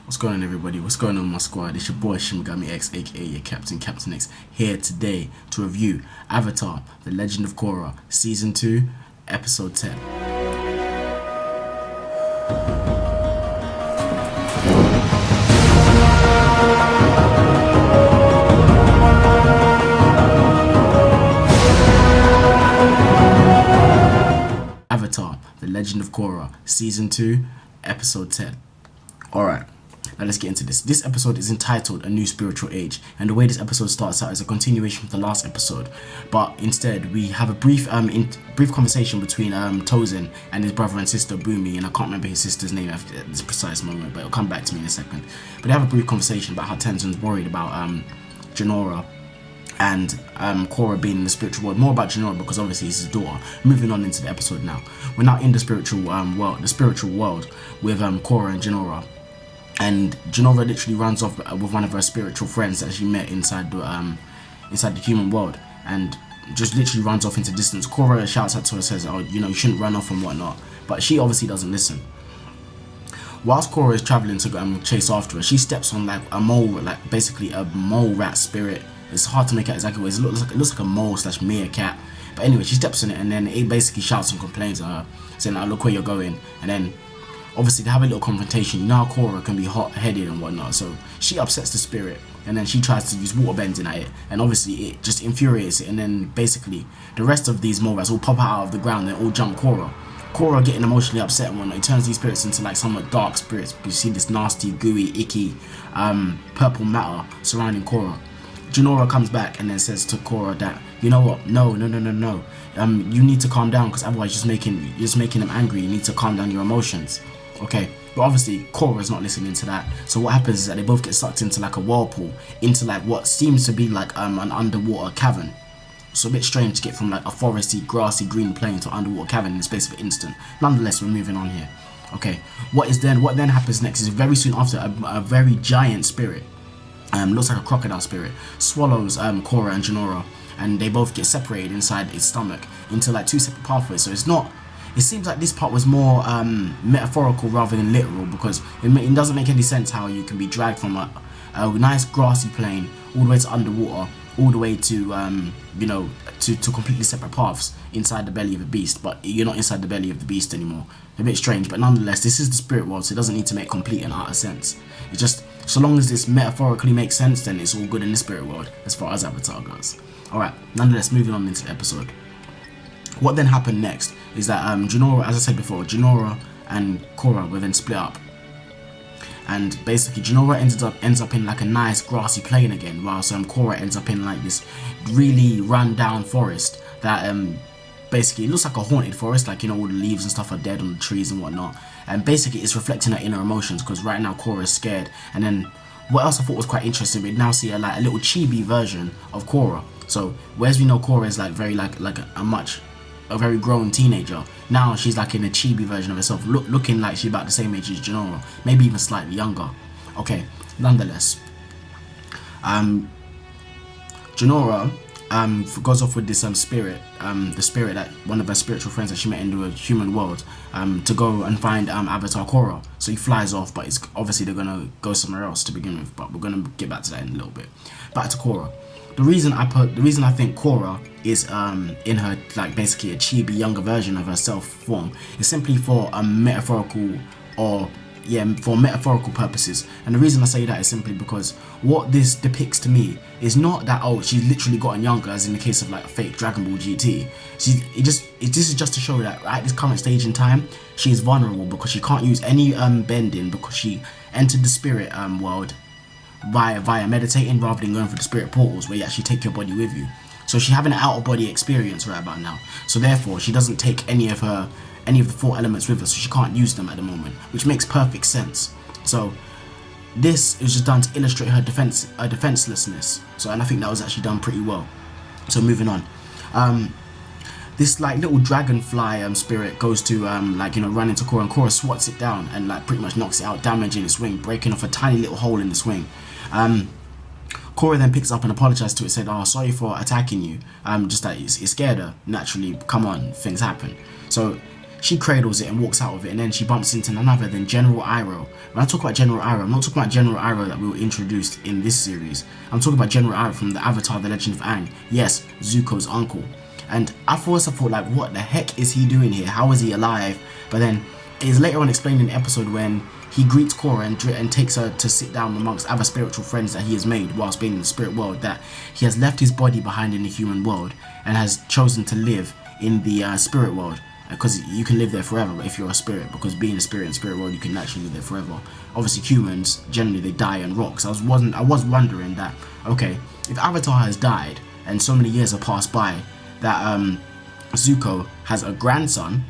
What's going on, everybody? What's going on, my squad? It's your boy Shimigami X, aka your Captain X, here today to review Avatar: The Legend of Korra, Season 2, Episode 10. Avatar: The Legend of Korra, Season 2, Episode 10. Alright. Now let's get into this. This episode is entitled A New Spiritual Age, and the way this episode starts out is a continuation of the last episode, but instead we have a brief conversation between Tozin and his brother and sister Bumi, and I can't remember his sister's name at this precise moment, but it'll come back to me in a second. But they have a brief conversation about how Tenzin's worried about Jinora and Korra being in the spiritual world. More about Jinora because obviously he's his daughter. Moving on into the episode now. We're now in the spiritual world with Korra and Jinora. And Jinora literally runs off with one of her spiritual friends that she met inside the human world, and just literally runs off into distance. Korra shouts at her, says, "Oh, you shouldn't run off and whatnot," but she obviously doesn't listen. Whilst Korra is traveling to chase after her, she steps on like a mole, like basically a mole rat spirit. It's hard to make out exactly what it looks like. It looks like a mole / meerkat. But anyway, she steps on it, and then it basically shouts and complains at her, saying, "Oh, look where you're going," and then. Obviously, they have a little confrontation. You know how Korra can be hot-headed and whatnot, so she upsets the spirit, and then she tries to use water bending at it, and obviously it just infuriates it, and then basically the rest of these mole rats all pop out of the ground and all jump Korra. Korra getting emotionally upset and whatnot. It turns these spirits into like somewhat dark spirits. You see this nasty, gooey, icky, purple matter surrounding Korra. Jinora comes back and then says to Korra that, you know what, no. You need to calm down because otherwise you're just making them angry. You need to calm down your emotions. Okay, but obviously Korra's not listening to that. So what happens is that they both get sucked into like a whirlpool, into like what seems to be like an underwater cavern. So a bit strange to get from like a foresty, grassy, green plain to an underwater cavern in the space of an instant. Nonetheless, we're moving on here. Okay, what then happens next is very soon after a very giant spirit, looks like a crocodile spirit, swallows Korra and Jinora, and they both get separated inside its stomach into like two separate pathways. So it seems like this part was more metaphorical rather than literal, because it doesn't make any sense how you can be dragged from a nice grassy plain all the way to underwater, all the way to to completely separate paths inside the belly of a beast, but you're not inside the belly of the beast anymore. A bit strange, but nonetheless, this is the spirit world, so it doesn't need to make complete and utter sense. It's just, so long as this metaphorically makes sense, then it's all good in the spirit world as far as Avatar goes. Alright, nonetheless, moving on into the episode. What then happened next is that Jinora, as I said before, Jinora and Korra were then split up. And basically Jinora ends up in like a nice grassy plain again, whilst Korra ends up in like this really run down forest that basically it looks like a haunted forest, like all the leaves and stuff are dead on the trees and whatnot. And basically it's reflecting her inner emotions, because right now Korra is scared. And then what else I thought was quite interesting, we now see a little chibi version of Korra. So whereas we know Korra is like very a very grown teenager, now she's like in a chibi version of herself, looking like she's about the same age as Jinora, maybe even slightly younger. Okay, nonetheless, Jinora goes off with this spirit, the spirit that one of her spiritual friends that she met into a human world, to go and find Avatar Korra. So he flies off, but it's obviously they're gonna go somewhere else to begin with, but we're gonna get back to that in a little bit. Back to Korra. The reason I think Korra is in her like basically a chibi younger version of herself form is simply for metaphorical purposes. And the reason I say that is simply because what this depicts to me is not that, oh, she's literally gotten younger, as in the case of like a fake Dragon Ball GT. This is just to show that at this current stage in time, she is vulnerable because she can't use any bending, because she entered the spirit world via meditating rather than going through the spirit portals where you actually take your body with you. So she's having an out of body experience right about now. So therefore she doesn't take any of the four elements with her, so she can't use them at the moment, which makes perfect sense. So this is just done to illustrate her defenselessness. So, and I think that was actually done pretty well. So moving on, this like little dragonfly spirit goes to run into Korra, and Korra swats it down and like pretty much knocks it out, damaging its wing, breaking off a tiny little hole in its wing. Korra then picks up and apologizes to it, said, "Oh, sorry for attacking you. Just that it scared her. Naturally, come on, things happen." So she cradles it and walks out of it, and then she bumps into none other than General Iroh. When I talk about General Iroh, I'm not talking about General Iroh that we were introduced in this series. I'm talking about General Iroh from the Avatar, The Legend of Aang. Yes, Zuko's uncle. And I thought like, what the heck is he doing here? How is he alive? But then it is later on explained in the episode when he greets Korra and takes her to sit down amongst other spiritual friends that he has made whilst being in the spirit world, that he has left his body behind in the human world and has chosen to live in the spirit world, because you can live there forever if you're a spirit, because being a spirit in spirit world, you can actually live there forever. Obviously humans, generally they die and rot. So I was wondering that, okay, if Avatar has died and so many years have passed by, that Zuko has a grandson,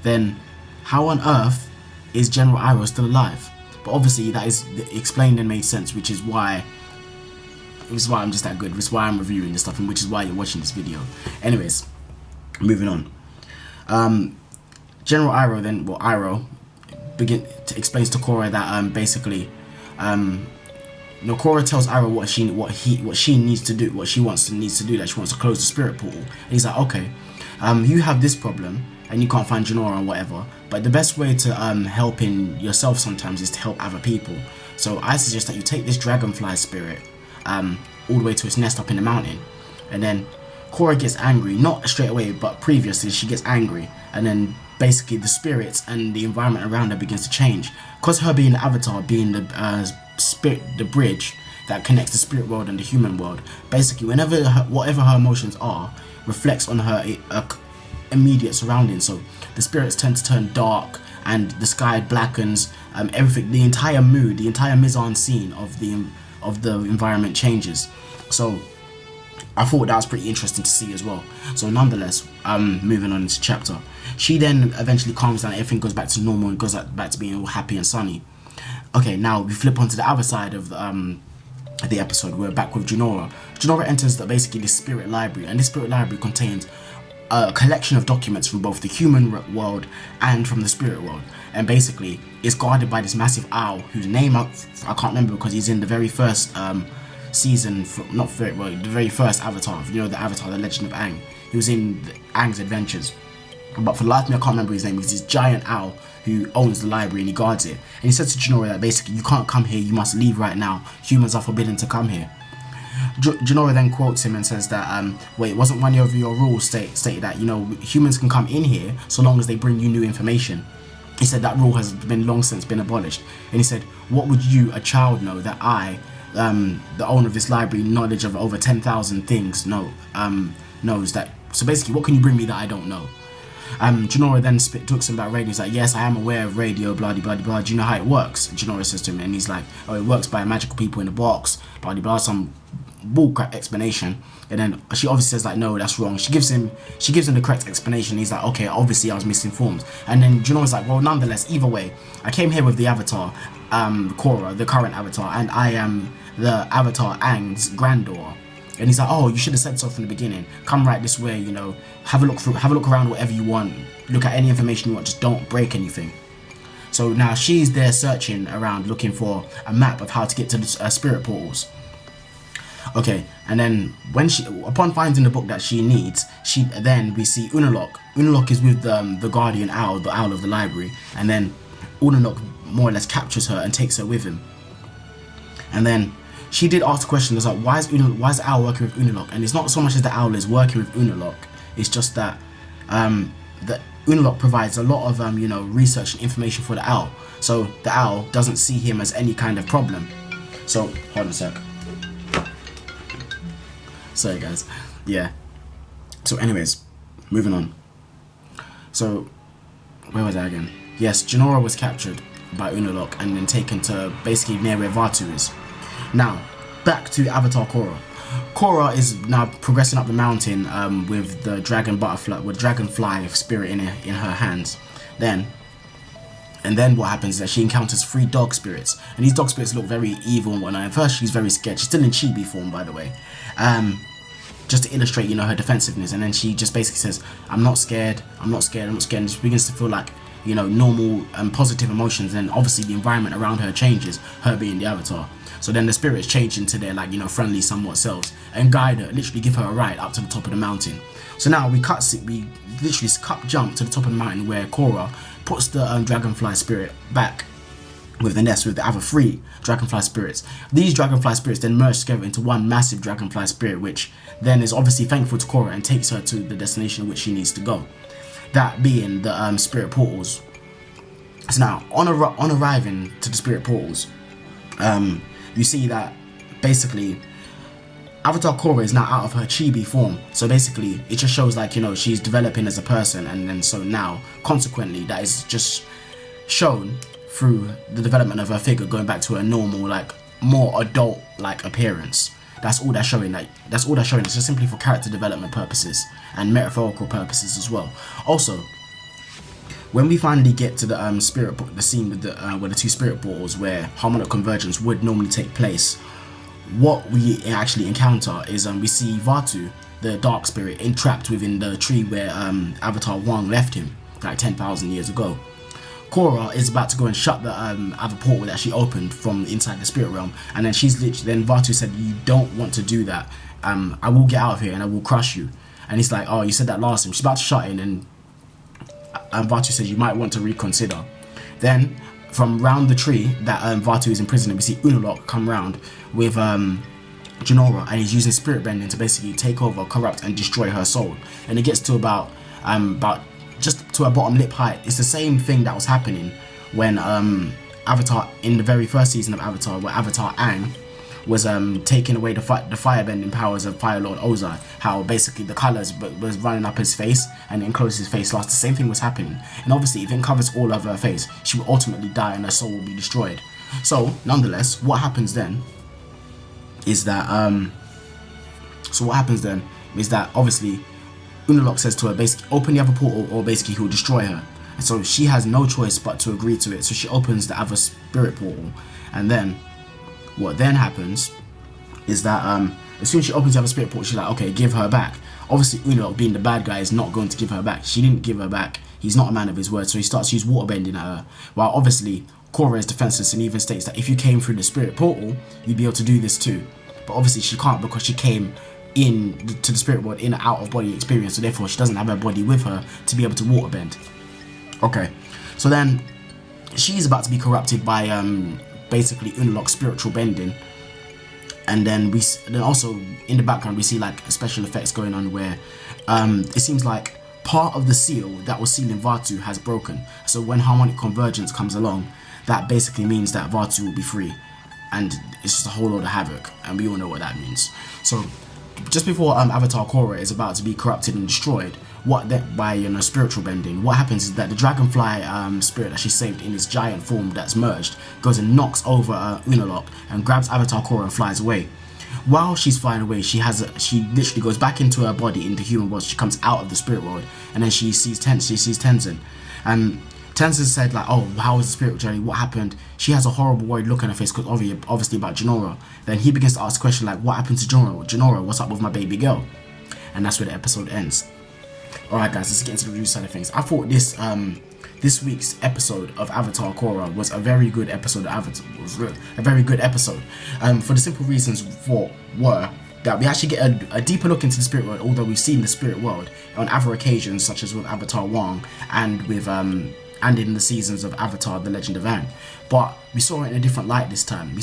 then how on earth is General Iroh still alive? But obviously that is explained and made sense, which is why I'm just that good, which is why I'm reviewing this stuff, and which is why you're watching this video. Anyways, moving on. General Iroh then, well, Iroh explains to Korra that basically, Korra tells Iroh what she needs to do, that she wants to close the spirit portal. And he's like, okay, you have this problem and you can't find Jinora or whatever, but the best way to helping yourself sometimes is to help other people. So I suggest that you take this dragonfly spirit all the way to its nest up in the mountain, and then Korra gets angry, not straight away, but previously she gets angry, and then basically the spirits and the environment around her begins to change. Because her being the Avatar, being the bridge that connects the spirit world and the human world, basically whatever her emotions are reflects on her immediate surroundings. So the spirits tend to turn dark and the sky blackens, everything, the entire mood, the entire mise-en-scene of the environment changes. So I thought that was pretty interesting to see as well. So nonetheless, moving on into chapter, she then eventually calms down, everything goes back to normal and goes back to being all happy and sunny. Okay, now we flip onto the other side of the episode. We're back with Jinora. Jinora enters basically the spirit library, and this spirit library contains a collection of documents from both the human world and from the spirit world, and basically it's guarded by this massive owl whose name I can't remember, because he's in the very first season, the very first Avatar, the Avatar, The Legend of Aang. He was in Aang's adventures, but for the life of me I can't remember his name. He's this giant owl who owns the library and he guards it, and he says to Jinora that basically you can't come here, you must leave right now, humans are forbidden to come here. Jinora then quotes him and says that wait, wasn't one of your rules stated that humans can come in here so long as they bring you new information? He said that rule has been long since been abolished, and he said, what would you, a child, know that I, the owner of this library, knowledge of over 10,000 things, knows that? So basically, what can you bring me that I don't know? Jinora then talks about radio. He's like, yes, I am aware of radio, blah blah blah. Do you know how it works? Jinora says to him, and he's like, oh, it works by magical people in a box, blah blah, some bullcrap explanation. And then she obviously says like, no, that's wrong. She gives him the correct explanation. He's like, okay, obviously I was misinformed. And then Jinora's like, well, nonetheless, either way, I came here with the Avatar, Korra, the current Avatar, and I am the Avatar Aang's granddaughter. And he's like, oh, you should have said so from the beginning. Come right this way, have a look around, whatever you want, look at any information you want, just don't break anything. So now she's there searching around, looking for a map of how to get to the spirit portals. Okay, and then upon finding the book that she needs, we see Unalaq. Unalaq is with the guardian owl, the owl of the library, and then Unalaq more or less captures her and takes her with him. And then she did ask the question, like, why is the owl working with Unalaq? And it's not so much as the owl is working with Unalaq, it's just that the Unalaq provides a lot of research and information for the owl, so the owl doesn't see him as any kind of problem. So hold on a sec. Sorry guys. Yeah. So anyways, moving on. So where was I again? Yes, Jinora was captured by Unalaq and then taken to basically near where Vaatu is. Now, back to Avatar Korra. Korra is now progressing up the mountain with the dragonfly spirit in her hands. And then what happens is that she encounters 3 dog spirits, and these dog spirits look very evil and whatnot. At first she's very scared. She's still in chibi form, by the way, just to illustrate her defensiveness. And then she just basically says, I'm not scared, and just begins to feel like normal and positive emotions, then obviously the environment around her changes, her being the avatar. So then the spirits change into their friendly somewhat selves and guide her, literally give her a ride up to the top of the mountain. So now we literally jump to the top of the mountain where Korra puts the dragonfly spirit back with the nest with the other 3 dragonfly spirits. These dragonfly spirits then merge together into one massive dragonfly spirit, which then is obviously thankful to Korra and takes her to the destination which she needs to go. That being the spirit portals. So now, on arriving to the spirit portals, you see that basically Avatar Korra is now out of her chibi form. So basically, it just shows she's developing as a person, and then so now, consequently, that is just shown through the development of her figure going back to her normal, more adult-like appearance. That's all that's showing. That's all that's showing. It's just simply for character development purposes and metaphorical purposes as well. Also, when we finally get to the scene with the 2 spirit portals where harmonic convergence would normally take place, what we actually encounter is we see Vaatu, the dark spirit, entrapped within the tree where Avatar Wang left him 10,000 years ago. Korra is about to go and shut the other portal that she opened from inside the spirit realm, and then then Vaatu said, "You don't want to do that. I will get out of here and I will crush you." And he's like, "Oh, you said that last time." She's about to shut in, and Vaatu says, "You might want to reconsider." Then from round the tree that Vaatu is imprisoned, we see Unalaq come round with Jinora, and he's using spirit bending to basically take over, corrupt, and destroy her soul. And it gets to about just to a bottom lip height. It's the same thing that was happening when Avatar, in the very first season of Avatar, where Avatar Aang was taking away the firebending powers of Fire Lord Ozai. How basically the colours was running up his face and it enclosed his face last. The same thing was happening, and obviously if it covers all of her face, she will ultimately die and her soul will be destroyed. So nonetheless, what happens then is that obviously Unalaq says to her, basically, open the other portal or basically he'll destroy her. And so she has no choice but to agree to it. So she opens the other spirit portal, and then what then happens is that as soon as she opens the other spirit portal, she's like, okay, give her back. Obviously Unalaq, being the bad guy, is not going to give her back. She didn't give her back. He's not a man of his word, so he starts to use waterbending at her, while obviously Korra is defenseless and even states that if you came through the spirit portal, you'd be able to do this too. But obviously she can't, because she came to the spirit world in an out of body experience, so therefore she doesn't have her body with her to be able to waterbend. Okay, so then she's about to be corrupted by basically Unalaq's spiritual bending, and then also in the background we see special effects going on where it seems like part of the seal that was sealing Vaatu has broken. So when harmonic convergence comes along, that basically means that Vaatu will be free, and it's just a whole load of havoc, and we all know what that means. So just before Avatar Korra is about to be corrupted and destroyed, by spiritual bending, what happens is that the dragonfly spirit that she saved in its giant form that's merged goes and knocks over Unalaq and grabs Avatar Korra and flies away. While she's flying away, she literally goes back into her body in the human world. She comes out of the spirit world, and then she sees Tenzin, and Tenzin said oh, how was the spirit journey? What happened? She has a horrible worried look on her face because obviously about Jinora. Then he begins to ask a question what happened to Jinora? Jinora, what's up with my baby girl? And that's where the episode ends. Alright guys, let's get into the review side of things. I thought this week's episode of Avatar Korra was a very good episode. For the simple reasons were that we actually get a deeper look into the spirit world, although we've seen the spirit world on other occasions, such as with Avatar Wang and with and in the seasons of Avatar: The Legend of Aang. But we saw it in a different light this time. We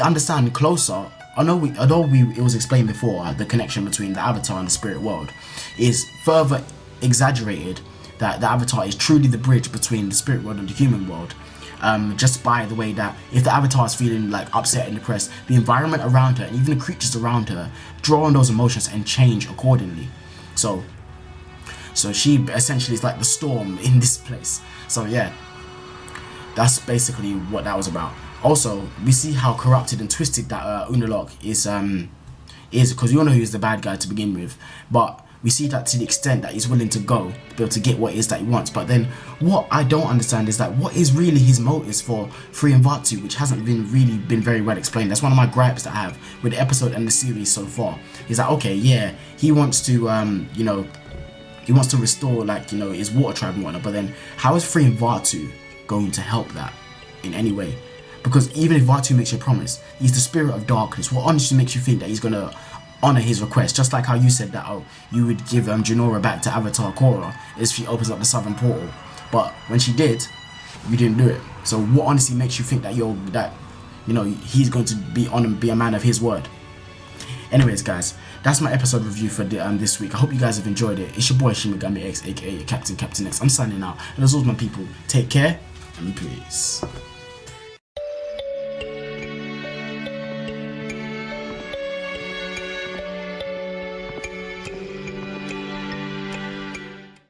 understand closer. Although it was explained before, the connection between the Avatar and the spirit world is further exaggerated, that the Avatar is truly the bridge between the spirit world and the human world. Just by the way that if the Avatar is feeling upset and depressed, the environment around her and even the creatures around her draw on those emotions and change accordingly. So she essentially is like the storm in this place. So yeah, that's basically what that was about. Also, we see how corrupted and twisted that Unalaq is because we all know he was the bad guy to begin with, but we see that to the extent that he's willing to go to be able to get what it is that he wants. But then what I don't understand is what is really his motives for freeing Vaatu, which hasn't been very well explained. That's one of my gripes that I have with the episode and the series so far. Is that okay, yeah, he wants to He wants to restore, like, you know, his water tribe and whatnot. But then, how is freeing Vaatu going to help that in any way? Because even if Vaatu makes you a promise, he's the spirit of darkness. What honestly makes you think that he's gonna honor his request? Just like how you said that you would give Jinora back to Avatar Korra if she opens up the southern portal. But when she did, you didn't do it. So what honestly makes you think that he's going to be a man of his word? Anyways, guys, that's my episode review for this week. I hope you guys have enjoyed it. It's your boy Shimigami X, aka Captain X. I'm signing out, and as always, my people, take care and peace.